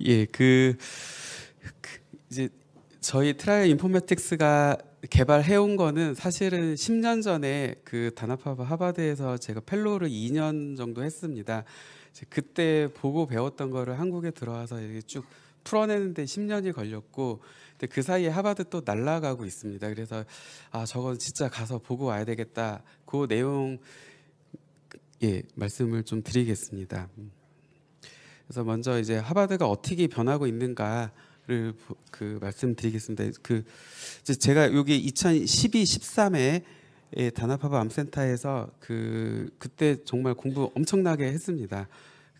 예, 이제 저희 트라이얼 인포메틱스가 개발해온 거는 사실은 10년 전에 그 다나파바 하버드에서 제가 펠로우를 2년 정도 했습니다. 이제 그때 보고 배웠던 거를 한국에 들어와서 이렇게 쭉 풀어내는데 10년이 걸렸고, 근데 그 사이에 하버드 또 날아가고 있습니다. 그래서 저건 진짜 가서 보고 와야 되겠다. 그 내용 말씀을 좀 드리겠습니다. 그래서 먼저 이제 하버드가 어떻게 변하고 있는가를 말씀드리겠습니다. 이제 제가 여기 2012, 13에 다나파바 암센터에서 그때 정말 공부 엄청나게 했습니다.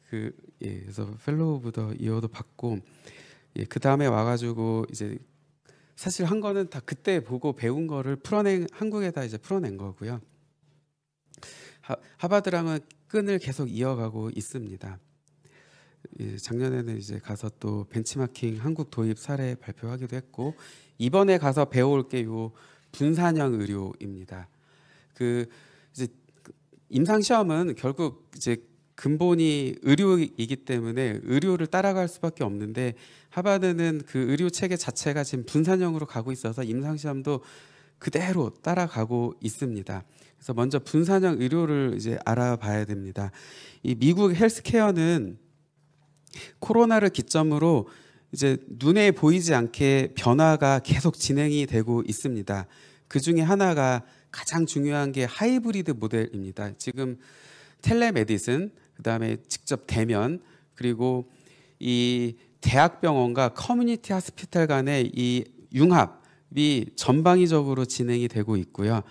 그래서 펠로우 오브 더 이어도 받고, 그 다음에 와가지고 이제 사실 한 거는 다 그때 보고 배운 거를 한국에다 이제 풀어낸 거고요. 하버드랑은 끈을 계속 이어가고 있습니다. 작년에는 이제 가서 또 벤치마킹 한국 도입 사례 발표하기도 했고, 이번에 가서 배울 게 요 분산형 의료입니다. 이제 임상 시험은 결국 이제 근본이 의료이기 때문에 의료를 따라갈 수밖에 없는데, 하버드는 그 의료 체계 자체가 지금 분산형으로 가고 있어서 임상 시험도 그대로 따라가고 있습니다. 그래서 먼저 분산형 의료를 이제 알아봐야 됩니다. 이 미국 헬스케어는 코로나를 기점으로 이제 눈에 보이지 않게 변화가 계속 진행이 되고 있습니다. 그 중에 하나가 가장 중요한 게 하이브리드 모델입니다. 지금 텔레메디슨, 그다음에 직접 대면, 그리고 이 대학병원과 커뮤니티 하스피탈 간의 이 융합이 전방위적으로 진행이 되고 있고요.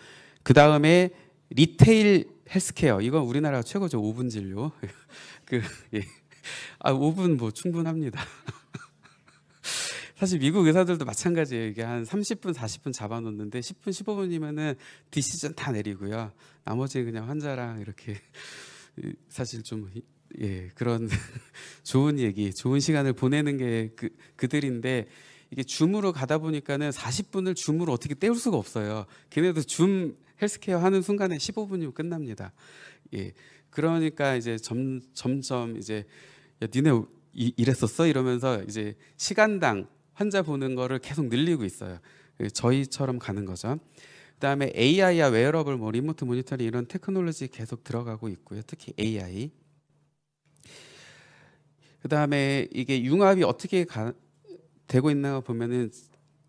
그다음에 리테일 헬스케어, 이건 우리나라가 최고죠. 5분 진료. 5분 뭐 충분합니다. 사실 미국 의사들도 마찬가지예요. 이게 한 30분, 40분 잡아놓는데 10분, 15분이면은 디시전 다 내리고요. 나머지는 그냥 환자랑 이렇게 사실 좀 그런 좋은 얘기, 좋은 시간을 보내는 게 그들인데, 이게 줌으로 가다 보니까는 40분을 줌으로 어떻게 때울 수가 없어요. 걔네도 줌 헬스케어 하는 순간에 15분이면 끝납니다. 그러니까 이제 점점 이제 니네 이랬었어? 이러면서 이제 시간당 환자 보는 거를 계속 늘리고 있어요. 저희처럼 가는 거죠. 그다음에 AI와 웨어러블, 리모트 모니터링 이런 테크놀로지 계속 들어가고 있고요. 특히 AI. 그다음에 이게 융합이 어떻게 되고 있나 보면은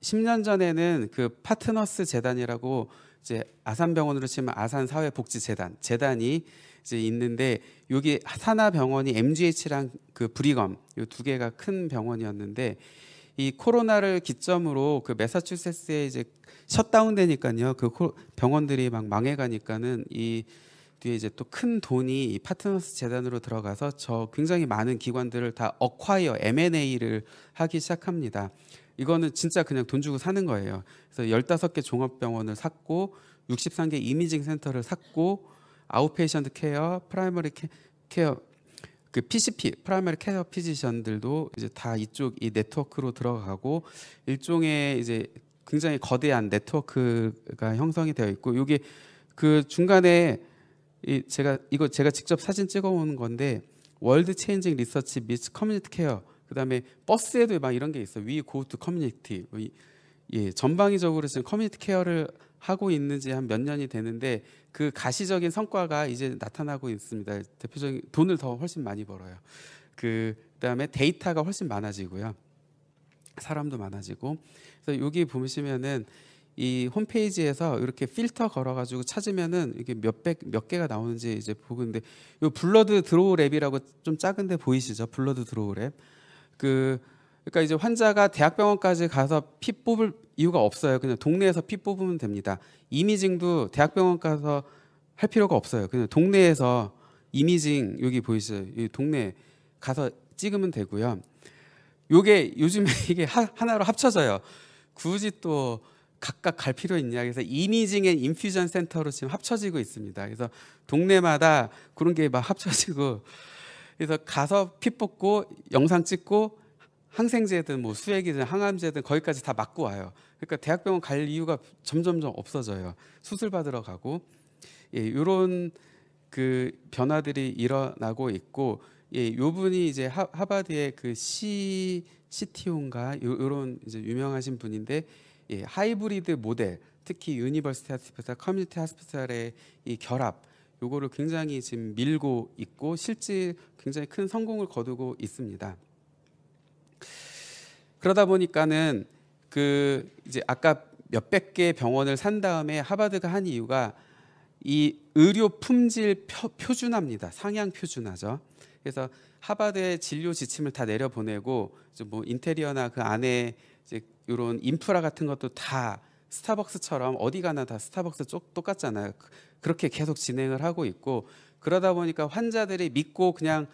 10년 전에는 그 파트너스 재단이라고 이제 아산병원으로 치면 아산사회복지재단이 이제 있는데, 여기 하나병원이 MGH랑 그 브리검 이 두 개가 큰 병원이었는데, 이 코로나를 기점으로 그 매사추세츠에 이제 셧다운 되니까요. 그 병원들이 막 망해가니까는 이 뒤에 이제 또 큰 돈이 이 파트너스 재단으로 들어가서 굉장히 많은 기관들을 다 어콰이어 M&A를 하기 시작합니다. 이거는 진짜 그냥 돈 주고 사는 거예요. 그래서 15개 종합병원을 샀고, 63개 이미징 센터를 샀고, 아웃페이션트 케어, 프라이머리 케어, 그 PCP, 프라이머리 케어 피지션들도 이제 다 이 네트워크로 들어가고, 일종의 이제 굉장히 거대한 네트워크가 형성이 되어 있고, 여기 그 중간에 제가 직접 사진 찍어오는 건데, 월드 체인징 리서치 미츠 커뮤니티 케어, 그다음에 버스에도 막 이런 게 있어. 위 고 투 커뮤니티. 전방위적으로 지금 커뮤니티 케어를 하고 있는지 한 몇 년이 되는데, 그 가시적인 성과가 이제 나타나고 있습니다. 대표적인 돈을 더 훨씬 많이 벌어요. 그다음에 데이터가 훨씬 많아지고요. 사람도 많아지고. 그래서 여기 보시면은 이 홈페이지에서 이렇게 필터 걸어가지고 찾으면은 이게 몇 개가 나오는지 이제 보고 있는데, 요 블러드 드로우 랩이라고 좀 작은데 보이시죠? 블러드 드로우 랩. 그러니까 이제 환자가 대학병원까지 가서 피 뽑을 이유가 없어요. 그냥 동네에서 피 뽑으면 됩니다. 이미징도 대학병원 가서 할 필요가 없어요. 그냥 동네에서 이미징, 여기 보이시죠? 이 동네 가서 찍으면 되고요. 요게 요즘에 이게 하나로 합쳐져요. 굳이 또 각각 갈 필요 있냐. 그래서 이미징 앤 인퓨전 센터로 지금 합쳐지고 있습니다. 그래서 동네마다 그런 게 막 합쳐지고, 그래서 가서 피 뽑고 영상 찍고, 항생제든 뭐 수액이든 항암제든 거기까지 다 맞고 와요. 그러니까 대학병원 갈 이유가 점점점 없어져요. 수술 받으러 가고, 이런 그 변화들이 일어나고 있고, 예, 요 분이 이제 하버드의 그 CTO인가 요런 이제 유명하신 분인데, 예, 하이브리드 모델, 특히 유니버시티 하스피탈, 커뮤니티 하스피탈의 이 결합, 요거를 굉장히 지금 밀고 있고 실제 굉장히 큰 성공을 거두고 있습니다. 그러다 보니까는 그 이제 아까 몇백 개 병원을 산 다음에 하버드가 한 이유가 이 의료 품질 표준화입니다. 상향 표준화죠. 그래서 하버드의 진료 지침을 다 내려보내고 뭐 인테리어나 그 안에 이제 이런 인프라 같은 것도 다 스타벅스처럼 어디 가나 다 스타벅스 똑같잖아요. 그렇게 계속 진행을 하고 있고, 그러다 보니까 환자들이 믿고 그냥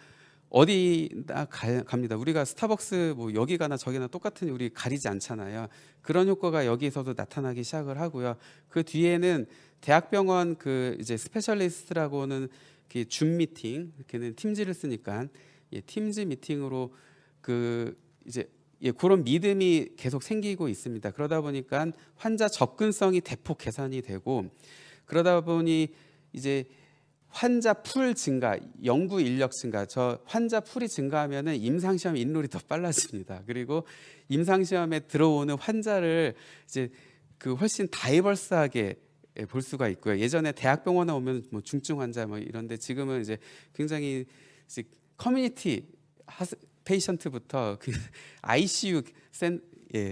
어디나 갑니다. 우리가 스타벅스 뭐 여기 가나 저기 나 똑같은 우리 가리지 않잖아요. 그런 효과가 여기서도 나타나기 시작을 하고요. 그 뒤에는 대학병원 그 이제 스페셜리스트라고는 줌 미팅, 걔는 팀즈를 쓰니까, 예, 팀즈 미팅으로 그 이제, 예, 그런 믿음이 계속 생기고 있습니다. 그러다 보니까 환자 접근성이 대폭 개선이 되고, 그러다 보니 이제 환자 풀 증가, 연구 인력 증가, 저 환자 풀이 증가하면은 임상시험 인롤이 더 빨라집니다. 그리고 임상시험에 들어오는 환자를 이제 그 훨씬 다이버스하게 볼 수가 있고요. 예전에 대학병원에 오면 뭐 중증 환자 뭐 이런데, 지금은 이제 굉장히 이제 커뮤니티 페이션트부터 그 ICU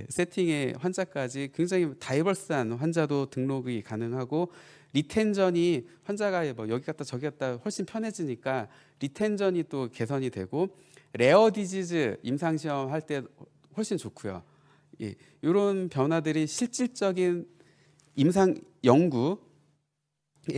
세팅의 환자까지 굉장히 다이버스한 환자도 등록이 가능하고, 리텐전이 환자가 뭐 여기 갔다 저기 갔다 훨씬 편해지니까 리텐전이 또 개선이 되고, 레어 디지즈 임상시험 할 때 훨씬 좋고요. 예, 이런 변화들이 실질적인 임상 연구에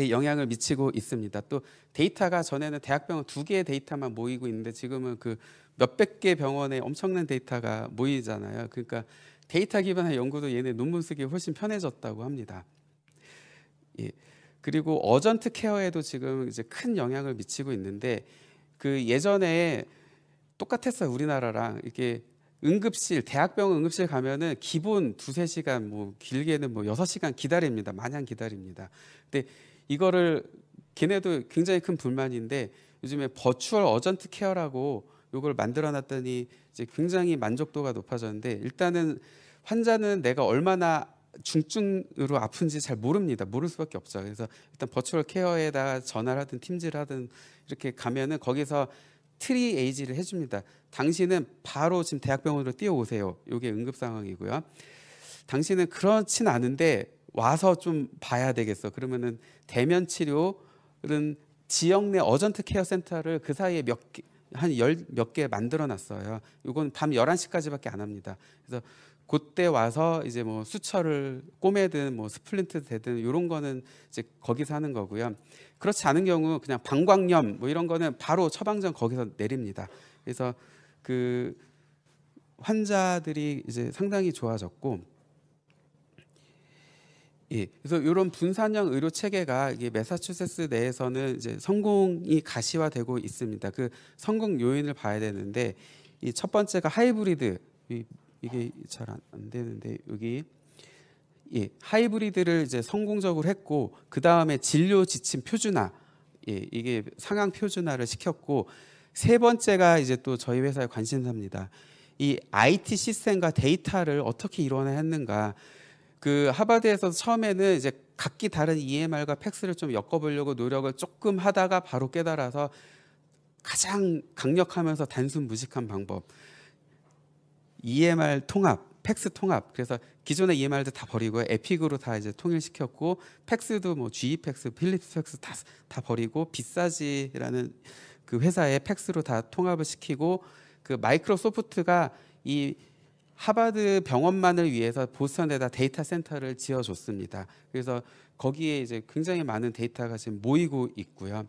영향을 미치고 있습니다. 또 데이터가 전에는 대학병원 2개의 데이터만 모이고 있는데, 지금은 그 몇백 개 병원에 엄청난 데이터가 모이잖아요. 그러니까 데이터 기반의 연구도 얘네 논문 쓰기 훨씬 편해졌다고 합니다. 예. 그리고 어전트 케어에도 지금 이제 큰 영향을 미치고 있는데, 그 예전에 똑같았어요. 우리나라랑 이렇게 응급실, 대학병원 응급실 가면은 기본 2~3시간, 뭐 길게는 뭐 6시간 기다립니다. 마냥 기다립니다. 근데 이거를 걔네도 굉장히 큰 불만인데, 요즘에 버추얼 어전트 케어라고 요걸 만들어 놨더니 이제 굉장히 만족도가 높아졌는데, 일단은 환자는 내가 얼마나 중증으로 아픈지 잘 모릅니다. 모를 수밖에 없죠. 그래서 일단 버추얼 케어에다가 전화를 하든 팀즈를 하든 이렇게 가면은 거기서 트리에이지를 해줍니다. 당신은 바로 지금 대학병원으로 뛰어오세요. 이게 응급 상황이고요. 당신은 그렇진 않은데 와서 좀 봐야 되겠어. 그러면은 대면 치료는 지역 내 어전트 케어 센터를 그 사이에 몇 개 만들어 놨어요. 이건 밤 11시까지밖에 안 합니다. 그래서 그때 와서 이제 뭐 수철을 꼬매든 뭐 스플린트 되든 이런 거는 이제 거기서 하는 거고요. 그렇지 않은 경우 그냥 방광염 뭐 이런 거는 바로 처방전 거기서 내립니다. 그래서 그 환자들이 이제 상당히 좋아졌고, 예, 그래서 이런 분산형 의료 체계가 이게 매사추세츠 내에서는 이제 성공이 가시화되고 있습니다. 그 성공 요인을 봐야 되는데, 이 첫 번째가 하이브리드, 이게 잘 안 되는데 여기, 예, 하이브리드를 이제 성공적으로 했고, 그 다음에 진료 지침 표준화, 예, 이게 상향 표준화를 시켰고, 세 번째가 이제 또 저희 회사의 관심사입니다. 이 IT 시스템과 데이터를 어떻게 이루어냈는가. 그 하버드에서 처음에는 이제 각기 다른 EMR과 팩스를 좀 엮어보려고 노력을 조금 하다가 바로 깨달아서 가장 강력하면서 단순 무식한 방법, EMR 통합, 팩스 통합. 그래서 기존의 EMR도 다 버리고 에픽으로 다 이제 통일시켰고, 팩스도 뭐 GE 팩스, 필립스 팩스 다 버리고 비싸지라는 그 회사의 팩스로 다 통합을 시키고, 그 마이크로소프트가 이 하버드 병원만을 위해서 보스턴에다 데이터 센터를 지어줬습니다. 그래서 거기에 이제 굉장히 많은 데이터가 지금 모이고 있고요.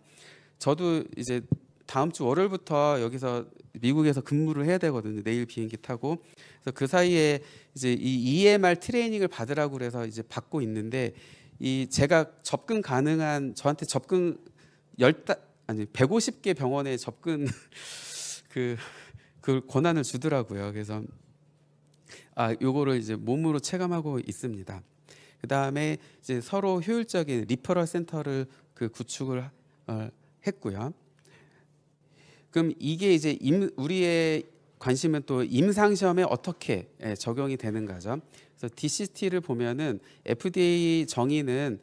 저도 이제 다음 주 월요일부터 여기서 미국에서 근무를 해야 되거든요. 내일 비행기 타고. 그래서 그 사이에 이제 이 EMR 트레이닝을 받으라고 그래서 이제 받고 있는데, 이 제가 접근 가능한, 저한테 접근 150개 병원에 접근 그 권한을 주더라고요. 그래서 요거를 이제 몸으로 체감하고 있습니다. 그 다음에 이제 서로 효율적인 리퍼럴 센터를 그 구축을 했고요. 그럼 이게 이제 우리의 관심은 또 임상 시험에 어떻게 적용이 되는가죠. 그래서 DCT를 보면은 FDA 정의는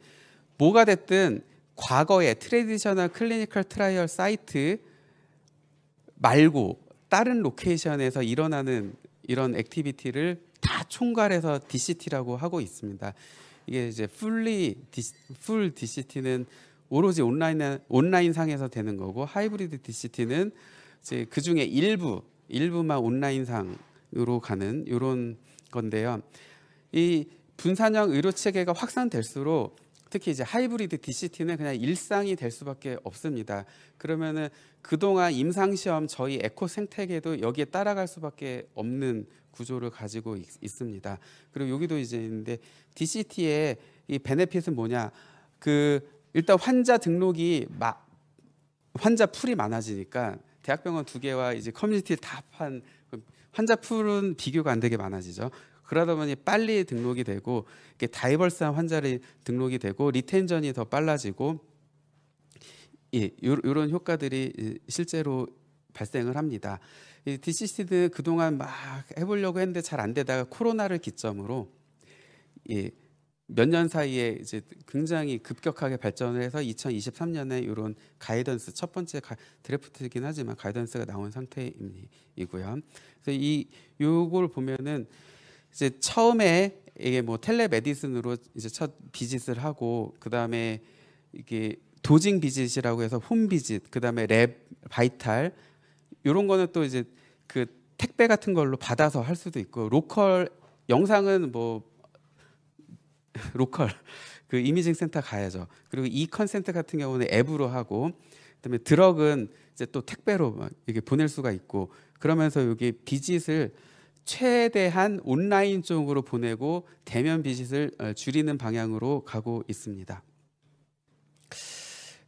뭐가 됐든 과거의 트레디셔널 클리니컬 트라이얼 사이트 말고 다른 로케이션에서 일어나는 이런 액티비티를 다 총괄해서 DCT라고 하고 있습니다. 이게 이제 풀 DCT는 오로지 온라인 상에서 되는 거고, 하이브리드 DCT는 이제 그 중에 일부만 온라인 상으로 가는 이런 건데요. 이 분산형 의료 체계가 확산될수록 특히 이제 하이브리드 DCT는 그냥 일상이 될 수밖에 없습니다. 그러면은 그동안 임상시험 저희 에코 생태계도 여기에 따라갈 수밖에 없는 구조를 가지고 있습니다. 그리고 여기도 이제 있는데 DCT의 이 베네핏은 뭐냐? 일단 환자 등록이 환자 풀이 많아지니까 대학병원 2개와 이제 커뮤니티를 다 합한 환자 풀은 비교가 안 되게 많아지죠. 그러다 보니 빨리 등록이 되고 이렇게 다이버스한 환자를 등록이 되고 리텐션이 더 빨라지고 이런 효과들이 실제로 발생을 합니다. 이 DCT는 그동안 막 해보려고 했는데 잘 안 되다가 코로나를 기점으로 몇 년 사이에 이제 굉장히 급격하게 발전을 해서 2023년에 이런 가이던스 첫 번째 드래프트이긴 하지만 가이던스가 나온 상태이고요. 그래서 요걸 보면은 이제 처음에 이게 뭐 텔레메디슨으로 이제 첫 비짓을 하고 그 다음에 이게 도징 비짓이라고 해서 홈 비짓, 그 다음에 랩 바이탈 이런 거는 또 이제 그 택배 같은 걸로 받아서 할 수도 있고 로컬 영상은 뭐 로컬 그 이미징 센터 가야죠. 그리고 이 컨센트 같은 경우는 앱으로 하고 그다음에 드럭은 이제 또 택배로 막 이게 보낼 수가 있고 그러면서 여기 비짓을 최대한 온라인 쪽으로 보내고 대면 비짓을 줄이는 방향으로 가고 있습니다.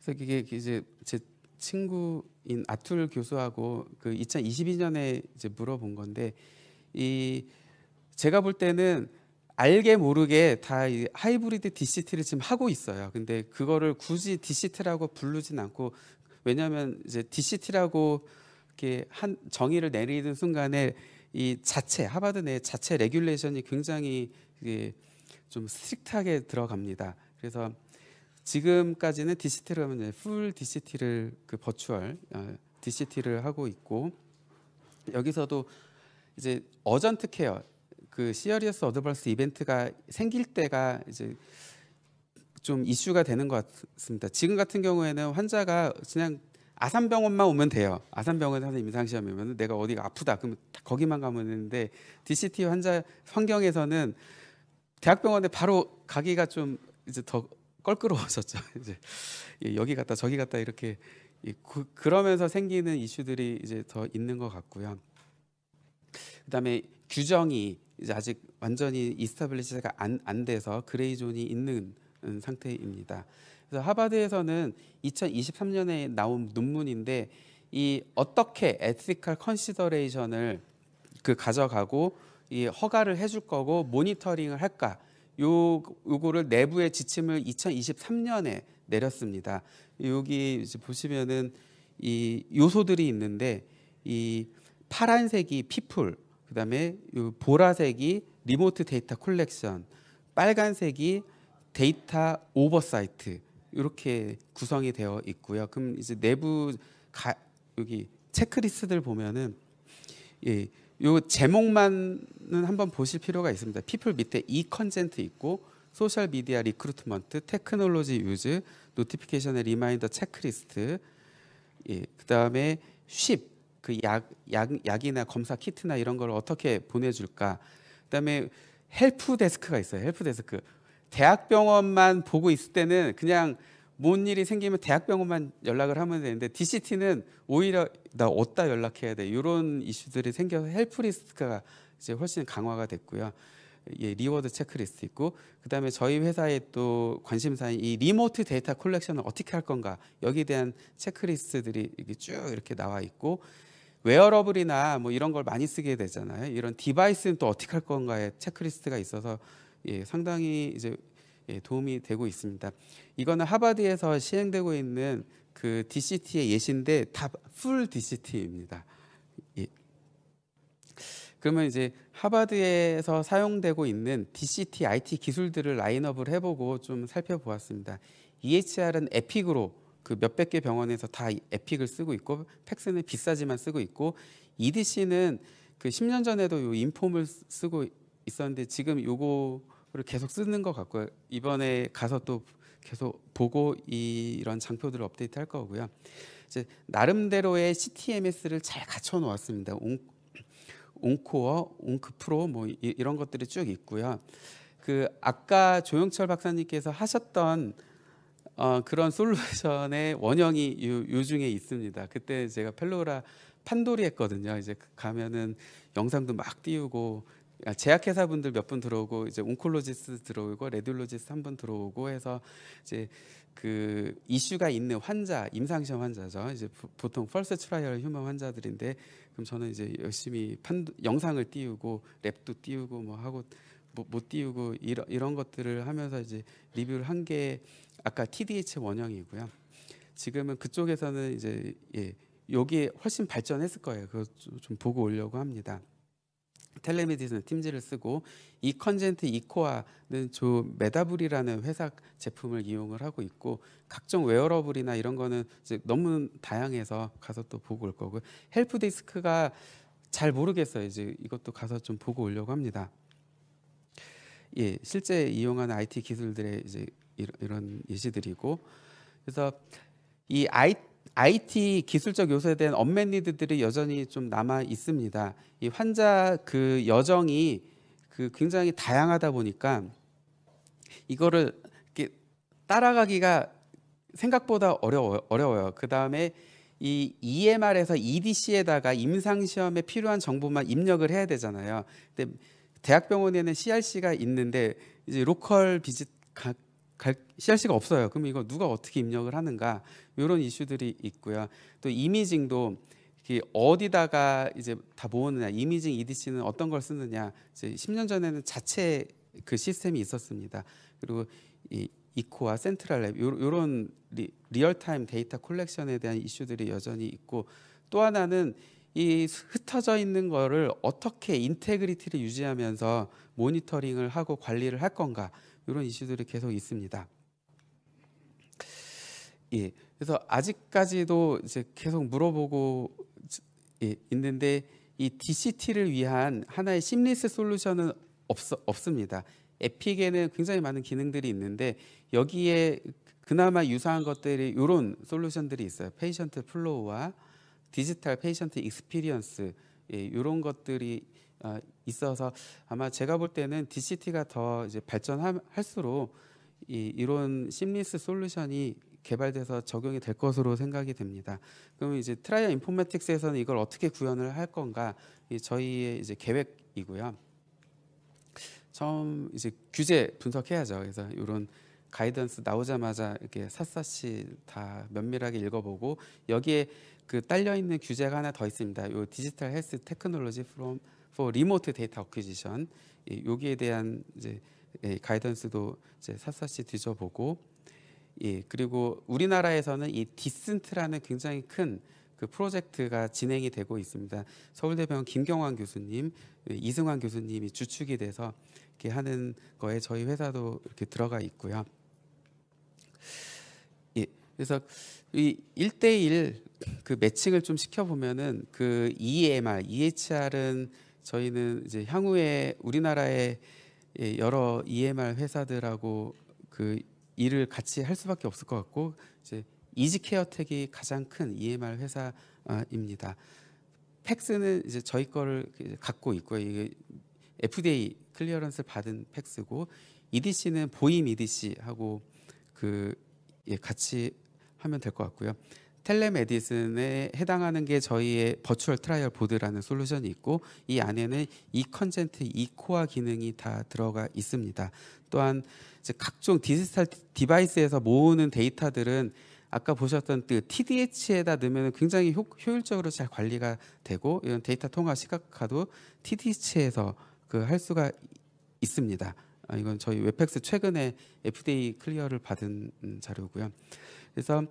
그래서 이게 이제 제 친구인 아툴 교수하고 그 2022년에 이제 물어본 건데 제가 볼 때는 알게 모르게 다 이 하이브리드 DCT를 지금 하고 있어요. 근데 그거를 굳이 DCT라고 부르진 않고 왜냐하면 이제 DCT라고 이렇게 한 정의를 내리는 순간에 이 하버드 내 자체 레귤레이션이 굉장히 좀 스트릭트하게 들어갑니다. 그래서 지금까지는 DCT를 하면 풀 DCT를 그 버추얼 DCT를 하고 있고 여기서도 이제 어전트 케어 그 시어리어스 어드버스 이벤트가 생길 때가 이제 좀 이슈가 되는 것 같습니다. 지금 같은 경우에는 환자가 그냥 아산병원만 오면 돼요. 아산병원에 하는 임상시험이면 내가 어디가 아프다 그러면 거기만 가면 되는데 DCT 환자 환경에서는 대학병원에 바로 가기가 좀 이제 더 껄끄러워졌죠. 이제 여기 갔다 저기 갔다 이렇게 그러면서 생기는 이슈들이 이제 더 있는 것 같고요. 그다음에 규정이 이제 아직 완전히 이스타블리시가 안 돼서 그레이 존이 있는 상태입니다. 그래서 하버드에서는 2023년에 나온 논문인데 이 어떻게 에티컬 컨시더레이션을 가져가고 이 허가를 해줄 거고 모니터링을 할까 요거를 내부의 지침을 2023년에 내렸습니다. 여기 이제 보시면은 이 요소들이 있는데 이 파란색이 피플, 그다음에 요 보라색이 리모트 데이터 콜렉션, 빨간색이 데이터 오버사이트 이렇게 구성이 되어 있고요. 그럼 이제 내부 여기 체크리스트들 보면은 요 제목만은 한번 보실 필요가 있습니다. 피플 밑에 컨센트 있고 소셜 미디어 리크루트먼트, 테크놀로지 유즈, 노티피케이션 의 리마인더 체크리스트, 그다음에 그 약이나 검사 키트나 이런 걸 어떻게 보내줄까. 그다음에 헬프 데스크가 있어요. 헬프 데스크. 대학병원만 보고 있을 때는 그냥 뭔 일이 생기면 대학병원만 연락을 하면 되는데 DCT는 오히려 나 어디다 연락해야 돼 이런 이슈들이 생겨서 헬프 리스트가 이제 훨씬 강화가 됐고요. 리워드 체크리스트 있고 그다음에 저희 회사의 또 관심사인 이 리모트 데이터 콜렉션을 어떻게 할 건가 여기에 대한 체크리스트들이 이렇게 쭉 이렇게 나와 있고 웨어러블이나 뭐 이런 걸 많이 쓰게 되잖아요. 이런 디바이스는 또 어떻게 할 건가의 체크리스트가 있어서 상당히 이제 도움이 되고 있습니다. 이거는 하버드에서 시행되고 있는 그 DCT의 예시인데 다 풀 DCT입니다. 예. 그러면 이제 하버드에서 사용되고 있는 DCT IT 기술들을 라인업을 해보고 좀 살펴보았습니다. EHR은 에픽으로 그 몇백 개 병원에서 다 에픽을 쓰고 있고, 팩스는 비싸지만 쓰고 있고, EDC는 그 10년 전에도 요 인폼을 쓰고 있었는데 지금 요거를 계속 쓰는 것 같고요. 이번에 가서 또 계속 보고 이런 장표들을 업데이트 할 거고요. 이제 나름대로의 CTMS를 잘 갖춰 놓았습니다. 온코어, 온크프로 뭐 이런 것들이 쭉 있고요. 그 아까 조영철 박사님께서 하셨던 그런 솔루션의 원형이 요 중에 있습니다. 그때 제가 펠로라 판돌이 했거든요. 이제 가면은 영상도 막 띄우고, 제약회사 분들 몇 분 들어오고, 이제 온콜로지스트 들어오고, 레디올로지스트 한 분 들어오고 해서 이제 그 이슈가 있는 환자, 임상시험 환자죠. 이제 보통 펄스 트라이얼 휴먼 환자들인데, 그럼 저는 이제 열심히 영상을 띄우고 랩도 띄우고 뭐 하고 못 띄우고 이런 것들을 하면서 이제 리뷰를 한 게 아까 TDH 원형이고요. 지금은 그쪽에서는 이제 여기에 훨씬 발전했을 거예요. 그거 좀 보고 오려고 합니다. 텔레메디슨 팀즈를 쓰고, 이 컨젠트 이코아는 조 메다블이라는 회사 제품을 이용을 하고 있고, 각종 웨어러블이나 이런 거는 이제 너무 다양해서 가서 또 보고 올 거고요. 헬프데스크가 잘 모르겠어요. 이제 이것도 가서 좀 보고 오려고 합니다. 예, 실제 이용하는 IT 기술들의 이제 이런 예시들이고, 그래서 이 IT 기술적 요소에 대한 언맷 니드들이 여전히 좀 남아 있습니다. 이 환자 그 여정이 그 굉장히 다양하다 보니까 이거를 이렇게 따라가기가 생각보다 어려워요. 그 다음에 이 EMR에서 EDC에다가 임상 시험에 필요한 정보만 입력을 해야 되잖아요. 근데 대학병원에는 CRC가 있는데 이제 로컬 비짓 CRC가 없어요. 그럼 이거 누가 어떻게 입력을 하는가? 이런 이슈들이 있고요. 또 이미징도 어디다가 이제 다 모으느냐, 이미징 EDC는 어떤 걸 쓰느냐. 이제 10년 전에는 자체 그 시스템이 있었습니다. 그리고 이 이코와 센트럴랩 이런 리얼타임 데이터 콜렉션에 대한 이슈들이 여전히 있고, 또 하나는 이 흩어져 있는 거를 어떻게 인테그리티를 유지하면서 모니터링을 하고 관리를 할 건가, 이런 이슈들이 계속 있습니다. 예, 그래서 아직까지도 이제 계속 물어보고 있는데, 이 DCT를 위한 하나의 심리스 솔루션은 없습니다. 에픽에는 굉장히 많은 기능들이 있는데 여기에 그나마 유사한 것들이 이런 솔루션들이 있어요. 페이션트 플로우와 디지털 페이션트 익스피리언스, 이런 것들이 있어서 아마 제가 볼 때는 DCT가 더 이제 발전할수록 이런 심리스 솔루션이 개발돼서 적용이 될 것으로 생각이 됩니다. 그러면 이제 트라이어 인포메틱스에서는 이걸 어떻게 구현을 할 건가, 저희의 이제 계획이고요. 처음 이제 규제 분석해야죠. 그래서 이런 가이던스 나오자마자 이렇게 샅샅이 다 면밀하게 읽어보고, 여기에 그 딸려 있는 규제가 하나 더 있습니다. 요 디지털 헬스 테크놀로지 for remote data acquisition, 여기에 대한 이제 가이던스도 이제 샅샅이 뒤져보고, 그리고 우리나라에서는 이 디슨트라는 굉장히 큰 그 프로젝트가 진행이 되고 있습니다. 서울대병원 김경환 교수님, 이승환 교수님이 주축이 돼서 이렇게 하는 거에 저희 회사도 이렇게 들어가 있고요. 그래서 이 1대1 그 매칭을 좀 시켜보면은 그 EMR, EHR은 저희는 이제 향후에 우리나라의 여러 EMR 회사들하고 그 일을 같이 할 수밖에 없을 것 같고, 이제 이지케어텍이 가장 큰 EMR 회사입니다. 팩스는 이제 저희 거를 갖고 있고요. 이게 FDA 클리어런스를 받은 팩스고, EDC는 보임 EDC하고 그 같이 하면 될 것 같고요. 텔레메디슨에 해당하는 게 저희의 버추얼 트라이얼 보드라는 솔루션이 있고, 이 안에는 이 컨젠트, 이 코어 기능이 다 들어가 있습니다. 또한 이제 각종 디지털 디바이스에서 모으는 데이터들은 아까 보셨던 그 TDH에다 넣으면 굉장히 효율적으로 잘 관리가 되고, 이런 데이터 통합 시각화도 TDH에서 그 할 수가 있습니다. 이건 저희 웹팩스 최근에 FDA 클리어를 받은 자료고요. 그래서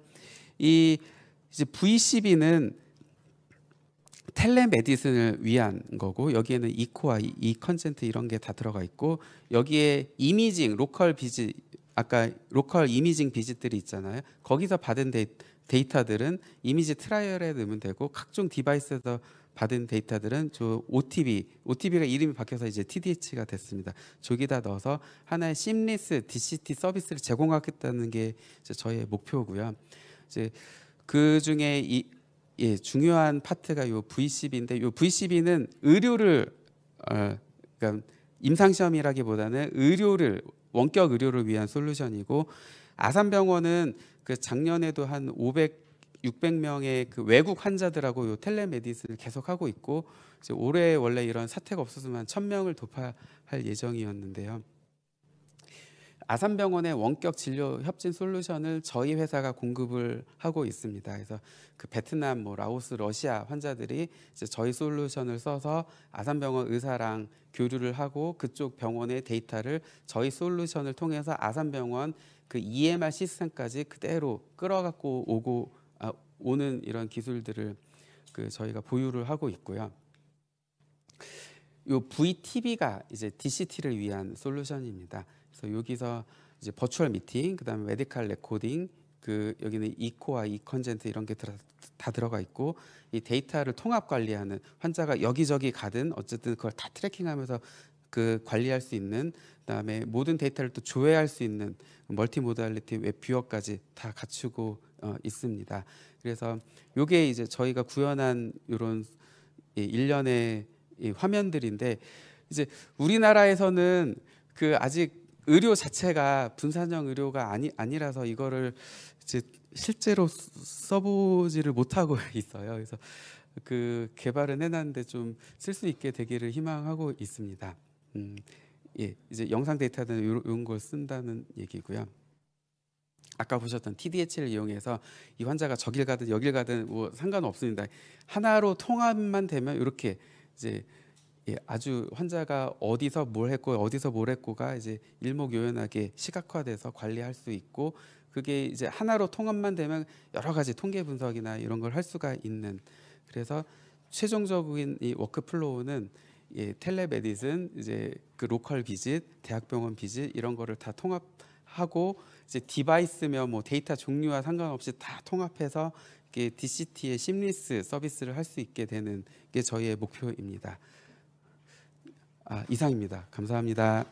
이 이제 VCB는 텔레메디슨을 위한 거고, 여기에는 이코아, 이 컨센트 이런 게 다 들어가 있고, 여기에 이미징, 로컬 비즈, 아까 로컬 이미징 비즈들이 있잖아요. 거기서 받은 데이터들은 이미지 트라이얼에 넣으면 되고, 각종 디바이스에서 받은 데이터들은 저 OTB가 이름이 바뀌어서 이제 TDH가 됐습니다. 저기다 넣어서 하나의 심리스 DCT 서비스를 제공하겠다는 게 이제 저희의 목표고요. 이제 그 중에 중요한 파트가 요 VCB인데, 요 VCB는 의료를 그러니까 임상 시험이라기보다는 원격 의료를 위한 솔루션이고, 아산병원은 그 작년에도 한 600명의 그 외국 환자들하고 요 텔레메디슨을 계속하고 있고, 이제 올해 원래 이런 사태가 없었으면 1,000명을 돌파할 예정이었는데요. 아산병원의 원격 진료 협진 솔루션을 저희 회사가 공급을 하고 있습니다. 그래서 그 베트남, 라오스, 러시아 환자들이 이제 저희 솔루션을 써서 아산병원 의사랑 교류를 하고, 그쪽 병원의 데이터를 저희 솔루션을 통해서 아산병원 그 EMR 시스템까지 그대로 끌어갖고 오는 이런 기술들을 그 저희가 보유를 하고 있고요. 요 VTB가 이제 DCT를 위한 솔루션입니다. 그래서 여기서 이제 버추얼 미팅, 그다음에 메디컬 레코딩, 그 여기는 이코와 이컨센트 이런 게 다 들어가 있고, 이 데이터를 통합 관리하는, 환자가 여기저기 가든 어쨌든 그걸 다 트래킹하면서 그 관리할 수 있는, 그다음에 모든 데이터를 또 조회할 수 있는 멀티모달리티 웹 뷰어까지 다 갖추고 있습니다. 그래서 요게 이제 저희가 구현한 이런 일련의 이 화면들인데, 이제 우리나라에서는 그 아직 의료 자체가 분산형 의료가 아니라서 이거를 이제 실제로 써보지를 못하고 있어요. 그래서 그 개발은 해놨는데 좀 쓸 수 있게 되기를 희망하고 있습니다. 이제 영상 데이터는 이런 걸 쓴다는 얘기고요. 아까 보셨던 TDH를 이용해서 이 환자가 저길 가든 여길 가든 뭐 상관없습니다. 하나로 통합만 되면 이렇게 이제 아주 환자가 어디서 뭘 했고 어디서 뭘 했고가 이제 일목요연하게 시각화돼서 관리할 수 있고, 그게 이제 하나로 통합만 되면 여러 가지 통계 분석이나 이런 걸 할 수가 있는, 그래서 최종적인 이 워크플로우는 텔레메디슨, 이제 그 로컬 비짓, 대학병원 비짓 이런 거를 다 통합하고, 이제 디바이스며 뭐 데이터 종류와 상관없이 다 통합해서 이게 DCT의 심리스 서비스를 할 수 있게 되는 게 저희의 목표입니다. 이상입니다. 감사합니다.